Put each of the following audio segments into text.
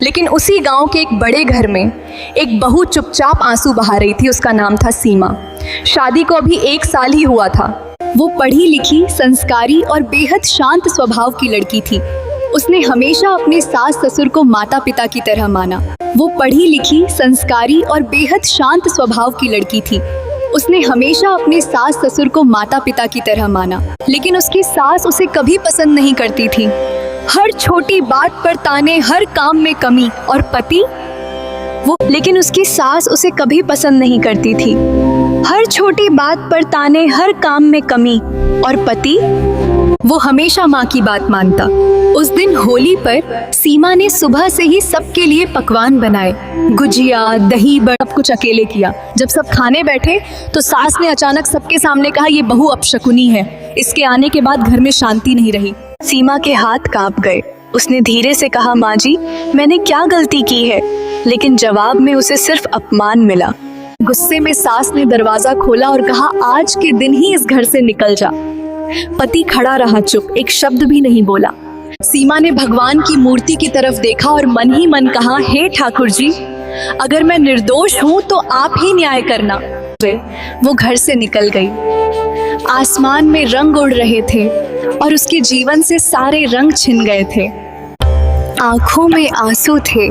लेकिन उसी गांव के एक बड़े घर में एक बहू चुपचाप आंसू बहा रही थी। उसका नाम था सीमा। शादी को अभी 1 साल ही हुआ था। वो पढ़ी लिखी, संस्कारी और बेहद शांत स्वभाव की लड़की थी। उसने हमेशा अपने सास ससुर को माता पिता की तरह माना। वो पढ़ी लिखी, संस्कारी और बेहद शांत स्वभाव की लड़की थी। उसने हमेशा अपने सास ससुर को माता पिता की तरह माना, लेकिन उसकी सास उसे कभी पसंद नहीं करती थी। हर छोटी बात पर ताने, हर काम में कमी। और पति लेकिन उसकी सास उसे कभी पसंद नहीं करती थी। हर छोटी बात पर ताने, हर काम में कमी। और पति वो हमेशा माँ की बात मानता। उस दिन होली पर सीमा ने सुबह से ही सबके लिए पकवान बनाए। गुजिया, दही बड़ा, सब कुछ अकेले किया। जब सब खाने बैठे तो सास ने अचानक सबके सामने कहा, ये बहू अपशकुनी है। इसके आने के बाद घर में शांति नहीं रही। सीमा के हाथ कांप गए। उसने धीरे से कहा, माँ जी, मैंने क्या गलती की है? लेकिन जवाब में उसे सिर्फ अपमान मिला। गुस्से में सास ने दरवाजा खोला और कहा, आज के दिन ही इस घर से निकल जा। पति खड़ा रहा चुप, एक शब्द भी नहीं बोला। सीमा ने भगवान की मूर्ति की तरफ देखा और मन ही मन कहा, हे ठाकुर जी, अगर मैं निर्दोष हूँ तो आप ही न्याय करना। वो घर से निकल गई। आसमान में रंग उड़ रहे थे और उसके जीवन से सारे रंग छिन गए थे। आंखों में आंसू थे,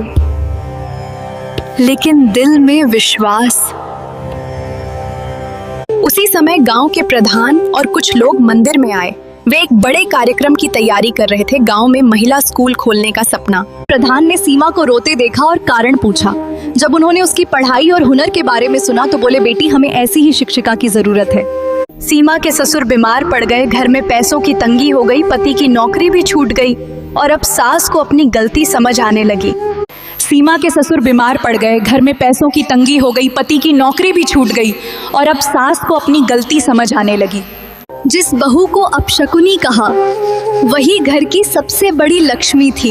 लेकिन दिल में विश्वास। उसी समय गांव के प्रधान और कुछ लोग मंदिर में आए। वे एक बड़े कार्यक्रम की तैयारी कर रहे थे, गांव में महिला स्कूल खोलने का सपना। प्रधान ने सीमा को रोते देखा और कारण पूछा। जब उन्होंने उसकी पढ़ाई और हुनर के बारे में सुना तो बोले, बेटी, हमें ऐसी ही शिक्षिका की जरूरत है। सीमा के ससुर बीमार पड़ गए, घर में पैसों की तंगी हो गई, पति की नौकरी भी छूट गई और अब सास को अपनी गलती समझ आने लगी। सीमा के ससुर बीमार पड़ गए, घर में पैसों की तंगी हो गई, पति की नौकरी भी छूट गई और अब सास को अपनी गलती समझ आने लगी। जिस बहू को अपशकुनी कहा, वही घर की सबसे बड़ी लक्ष्मी थी।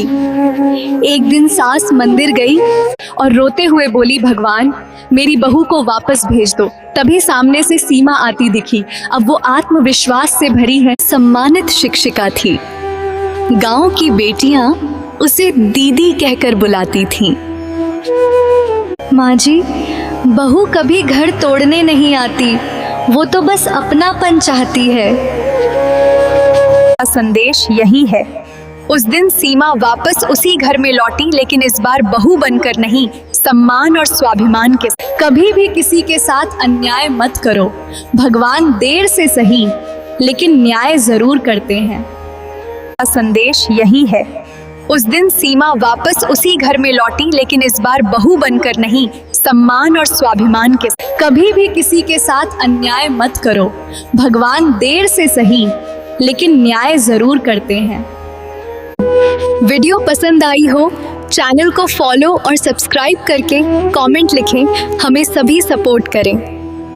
एक दिन सास मंदिर गई और रोते हुए बोली, भगवान, मेरी बहू को वापस भेज दो। तभी सामने से सीमा आती दिखी। अब वो आत्मविश्वास से भरी है, सम्मानित शिक्षिका थी। गांव की बेटियां उसे दीदी कहकर बुलाती थीं। माँ जी, बहू कभी घर तोड़ने नहीं आती, वो तो बस अपनापन चाहती है। संदेश यही है। उस दिन सीमा वापस उसी घर में लौटी, लेकिन इस बार बहू बनकर नहीं, सम्मान और स्वाभिमान के साथ। कभी भी किसी के साथ अन्याय मत करो। भगवान देर से सही, लेकिन न्याय जरूर करते हैं। संदेश यही है। उस दिन सीमा वापस उसी घर में लौटी, लेकिन इस बार बहू बनकर नहीं, सम्मान और स्वाभिमान के साथ। कभी भी किसी के साथ अन्याय मत करो। भगवान देर से सही, लेकिन न्याय जरूर करते हैं। वीडियो पसंद आई हो, चैनल को फॉलो और सब्सक्राइब करके कमेंट लिखें। हमें सभी सपोर्ट करें।